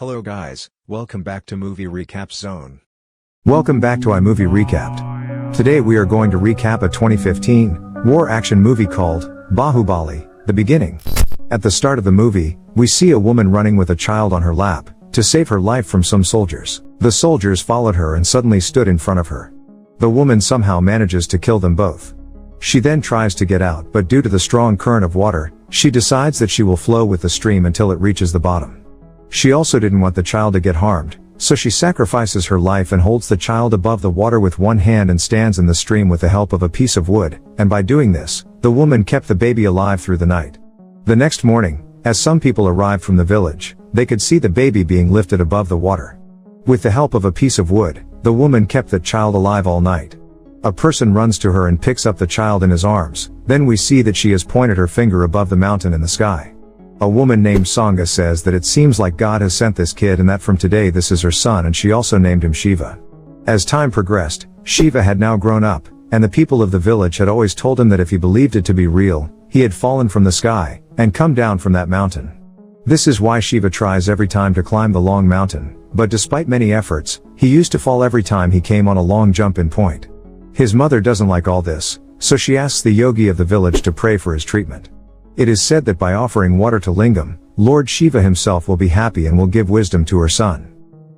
Hello guys, welcome back to Movie Recap Zone. Welcome back to iMovie Recapped. Today we are going to recap a 2015 war action movie called Bahubali, The Beginning. At the start of the movie, we see a woman running with a child on her lap to save her life from some soldiers. The soldiers followed her and suddenly stood in front of her. The woman somehow manages to kill them both. She then tries to get out, but due to the strong current of water, she decides that she will flow with the stream until it reaches the bottom. She also didn't want the child to get harmed, so she sacrifices her life and holds the child above the water with one hand and stands in the stream with the help of a piece of wood, and by doing this, the woman kept the baby alive through the night. The next morning, as some people arrived from the village, they could see the baby being lifted above the water. With the help of a piece of wood, the woman kept the child alive all night. A person runs to her and picks up the child in his arms, then we see that she has pointed her finger above the mountain in the sky. A woman named Sangha says that it seems like God has sent this kid and that from today this is her son, and she also named him Shiva. As time progressed, Shiva had now grown up, and the people of the village had always told him that if he believed it to be real, he had fallen from the sky, and come down from that mountain. This is why Shiva tries every time to climb the long mountain, but despite many efforts, he used to fall every time he came on a long jump-in point. His mother doesn't like all this, so she asks the yogi of the village to pray for his treatment. It is said that by offering water to Lingam, Lord Shiva himself will be happy and will give wisdom to her son.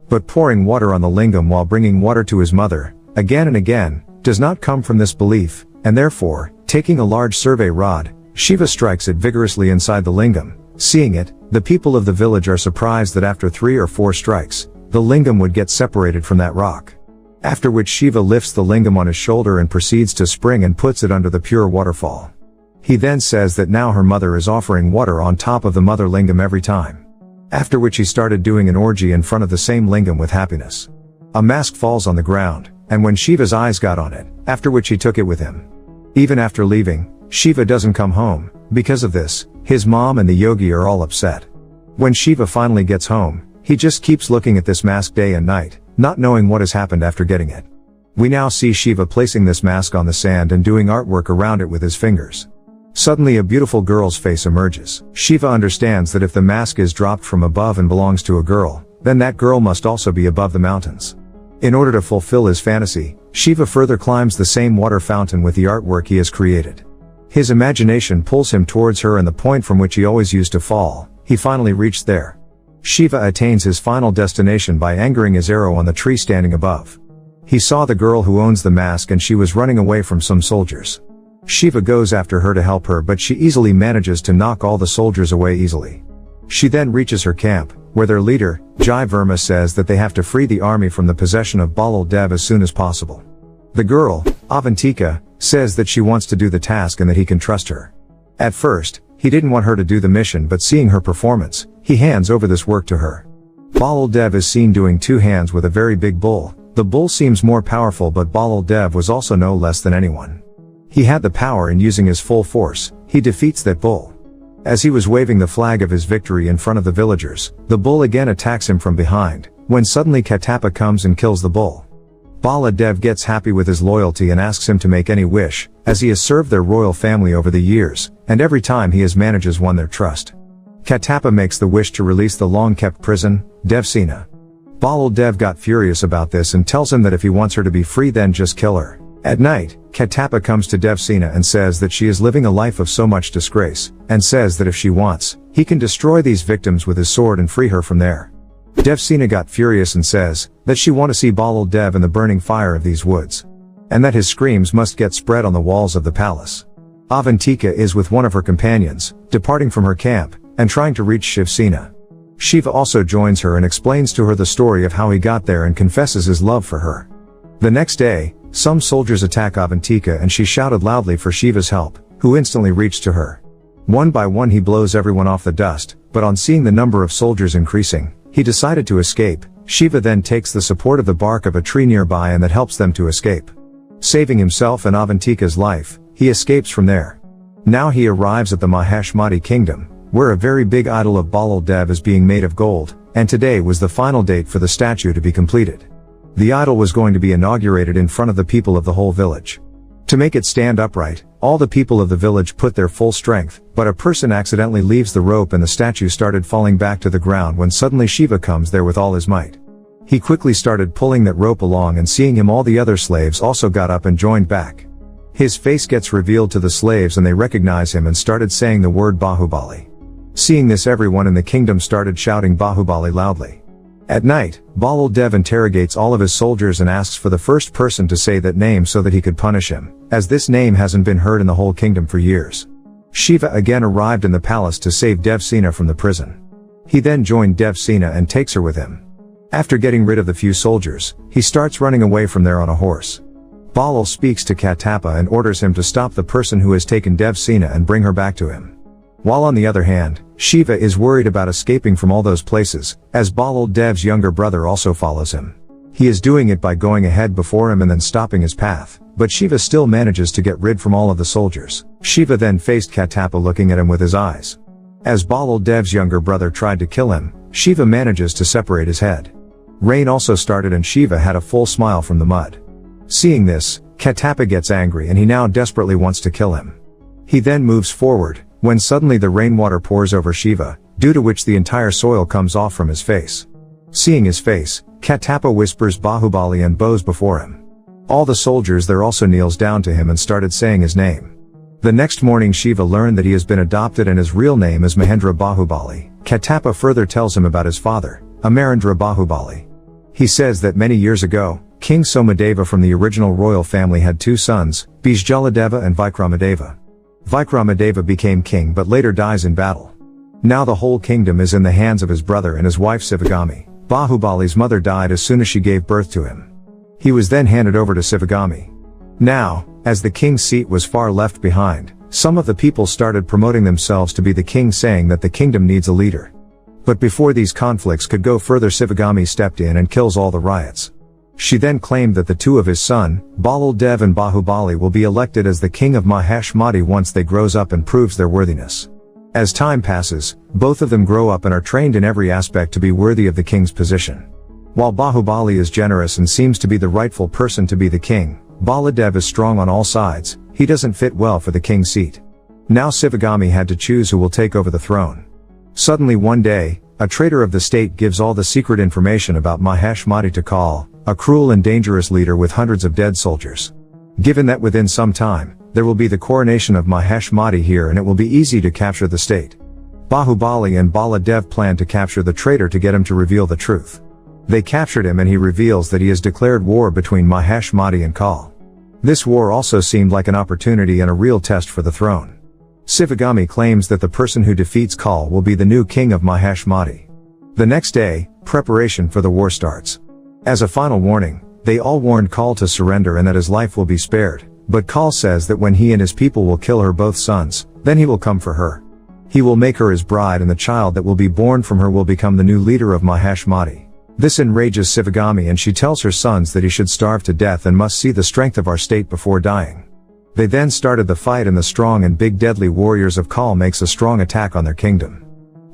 But pouring water on the Lingam while bringing water to his mother, again and again, does not come from this belief, and therefore, taking a large survey rod, Shiva strikes it vigorously inside the Lingam. Seeing it, the people of the village are surprised that after 3 or 4 strikes, the Lingam would get separated from that rock. After which Shiva lifts the Lingam on his shoulder and proceeds to spring and puts it under the pure waterfall. He then says that now her mother is offering water on top of the mother lingam every time. After which he started doing an orgy in front of the same lingam with happiness. A mask falls on the ground, and when Shiva's eyes got on it, after which he took it with him. Even after leaving, Shiva doesn't come home. Because of this, his mom and the yogi are all upset. When Shiva finally gets home, he just keeps looking at this mask day and night, not knowing what has happened after getting it. We now see Shiva placing this mask on the sand and doing artwork around it with his fingers. Suddenly a beautiful girl's face emerges. Shiva understands that if the mask is dropped from above and belongs to a girl, then that girl must also be above the mountains. In order to fulfill his fantasy, Shiva further climbs the same water fountain with the artwork he has created. His imagination pulls him towards her and the point from which he always used to fall. He finally reached there. Shiva attains his final destination by angering his arrow on the tree standing above. He saw the girl who owns the mask and she was running away from some soldiers. Shiva goes after her to help her, but she easily manages to knock all the soldiers away easily. She then reaches her camp, where their leader, Jai Verma, says that they have to free the army from the possession of Balal Dev as soon as possible. The girl, Avantika, says that she wants to do the task and that he can trust her. At first, he didn't want her to do the mission, but seeing her performance, he hands over this work to her. Balal Dev is seen doing 2 hands with a very big bull. The bull seems more powerful, but Balal Dev was also no less than anyone. He had the power, and using his full force, he defeats that bull. As he was waving the flag of his victory in front of the villagers, the bull again attacks him from behind, when suddenly Katapa comes and kills the bull. Bala Dev gets happy with his loyalty and asks him to make any wish, as he has served their royal family over the years, and every time he has won their trust. Katapa makes the wish to release the long-kept prison, Devsina. Balal Dev got furious about this and tells him that if he wants her to be free, then just kill her. At night, Katapa comes to Devsina and says that she is living a life of so much disgrace, and says that if she wants, he can destroy these victims with his sword and free her from there. Devsina got furious and says that she wants to see Balal Dev in the burning fire of these woods, and that his screams must get spread on the walls of the palace. Avantika is with one of her companions, departing from her camp, and trying to reach Shivsena. Shiva also joins her and explains to her the story of how he got there and confesses his love for her. The next day, some soldiers attack Avantika and she shouted loudly for Shiva's help, who instantly reached to her. One by one he blows everyone off the dust, but on seeing the number of soldiers increasing, he decided to escape. Shiva then takes the support of the bark of a tree nearby and that helps them to escape. Saving himself and Avantika's life, he escapes from there. Now he arrives at the Maheshmati kingdom, where a very big idol of Balal Dev is being made of gold, and today was the final date for the statue to be completed. The idol was going to be inaugurated in front of the people of the whole village. To make it stand upright, all the people of the village put their full strength, but a person accidentally leaves the rope and the statue started falling back to the ground when suddenly Shiva comes there with all his might. He quickly started pulling that rope along, and seeing him all the other slaves also got up and joined back. His face gets revealed to the slaves and they recognize him and started saying the word Bahubali. Seeing this, everyone in the kingdom started shouting Bahubali loudly. At night, Balal Dev interrogates all of his soldiers and asks for the first person to say that name so that he could punish him, as this name hasn't been heard in the whole kingdom for years. Shiva again arrived in the palace to save Devsena from the prison. He then joined Devsena and takes her with him. After getting rid of the few soldiers, he starts running away from there on a horse. Balal speaks to Katapa and orders him to stop the person who has taken Devsena and bring her back to him. While on the other hand, Shiva is worried about escaping from all those places, as Balal Dev's younger brother also follows him. He is doing it by going ahead before him and then stopping his path, but Shiva still manages to get rid from all of the soldiers. Shiva then faced Katapa looking at him with his eyes. As Balal Dev's younger brother tried to kill him, Shiva manages to separate his head. Rain also started and Shiva had a full smile from the mud. Seeing this, Katapa gets angry and he now desperately wants to kill him. He then moves forward, when suddenly the rainwater pours over Shiva, due to which the entire soil comes off from his face. Seeing his face, Katapa whispers Bahubali and bows before him. All the soldiers there also kneels down to him and started saying his name. The next morning Shiva learned that he has been adopted and his real name is Mahendra Bahubali. Katapa further tells him about his father, Amarendra Bahubali. He says that many years ago, King Somadeva from the original royal family had two sons, Bijjaladeva and Vikramadeva. Vikramadeva became king but later dies in battle. Now the whole kingdom is in the hands of his brother and his wife Sivagami. Bahubali's mother died as soon as she gave birth to him. He was then handed over to Sivagami. Now, as the king's seat was far left behind, some of the people started promoting themselves to be the king, saying that the kingdom needs a leader. But before these conflicts could go further, Sivagami stepped in and kills all the riots. She then claimed that the two of his son, Balal Dev and Bahubali, will be elected as the king of Maheshmati once they grows up and proves their worthiness. As time passes, both of them grow up and are trained in every aspect to be worthy of the king's position. While Bahubali is generous and seems to be the rightful person to be the king, Baladev is strong on all sides. He doesn't fit well for the king's seat. Now Sivagami had to choose who will take over the throne. Suddenly one day, a traitor of the state gives all the secret information about Maheshmati to Kal, a cruel and dangerous leader with hundreds of dead soldiers. Given that within some time, there will be the coronation of Maheshmati here and it will be easy to capture the state. Bahubali and Baladev plan to capture the traitor to get him to reveal the truth. They captured him and he reveals that he has declared war between Maheshmati and Kal. This war also seemed like an opportunity and a real test for the throne. Sivagami claims that the person who defeats Kal will be the new king of Maheshmati. The next day, preparation for the war starts. As a final warning, they all warned Kal to surrender and that his life will be spared, but Kal says that when he and his people will kill her both sons, then he will come for her. He will make her his bride and the child that will be born from her will become the new leader of Maheshmati. This enrages Sivagami and she tells her sons that he should starve to death and must see the strength of our state before dying. They then started the fight and the strong and big deadly warriors of Kal makes a strong attack on their kingdom.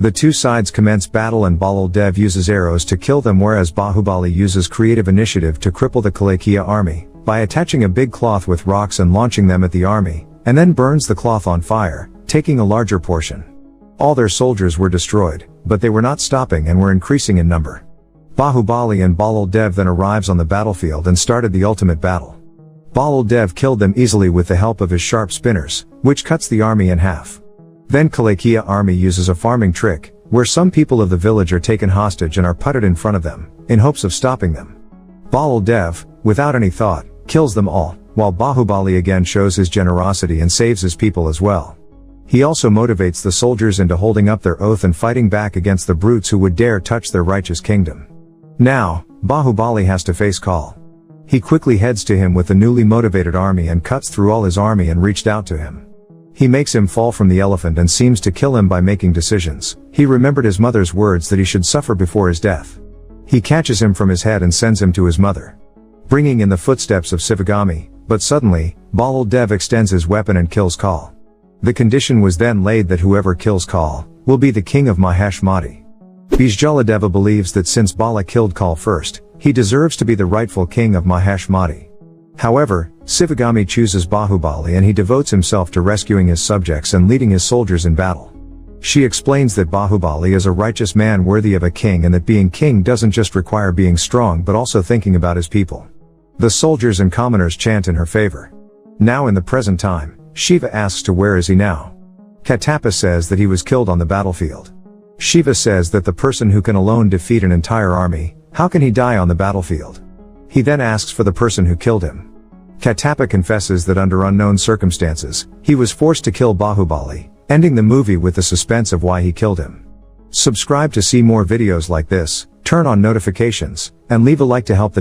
The two sides commence battle and Balal Dev uses arrows to kill them, whereas Bahubali uses creative initiative to cripple the Kalakia army, by attaching a big cloth with rocks and launching them at the army, and then burns the cloth on fire, taking a larger portion. All their soldiers were destroyed, but they were not stopping and were increasing in number. Bahubali and Balal Dev then arrives on the battlefield and started the ultimate battle. Balal Dev killed them easily with the help of his sharp spinners, which cuts the army in half. Then Kalakia army uses a farming trick, where some people of the village are taken hostage and are putted in front of them, in hopes of stopping them. Balal Dev, without any thought, kills them all, while Bahubali again shows his generosity and saves his people as well. He also motivates the soldiers into holding up their oath and fighting back against the brutes who would dare touch their righteous kingdom. Now, Bahubali has to face Kal. He quickly heads to him with the newly motivated army and cuts through all his army and reached out to him. He makes him fall from the elephant and seems to kill him by making decisions. He remembered his mother's words that he should suffer before his death. He catches him from his head and sends him to his mother, bringing in the footsteps of Sivagami, but suddenly, Balal Dev extends his weapon and kills Kal. The condition was then laid that whoever kills Kal will be the king of Maheshmati. Bijjaladeva believes that since Bala killed Kal first, he deserves to be the rightful king of Maheshmati. However, Sivagami chooses Bahubali and he devotes himself to rescuing his subjects and leading his soldiers in battle. She explains that Bahubali is a righteous man worthy of a king and that being king doesn't just require being strong but also thinking about his people. The soldiers and commoners chant in her favor. Now in the present time, Shiva asks to where is he now? Katappa says that he was killed on the battlefield. Shiva says that the person who can alone defeat an entire army, how can he die on the battlefield? He then asks for the person who killed him. Katappa confesses that under unknown circumstances, he was forced to kill Bahubali, ending the movie with the suspense of why he killed him. Subscribe to see more videos like this, turn on notifications, and leave a like to help the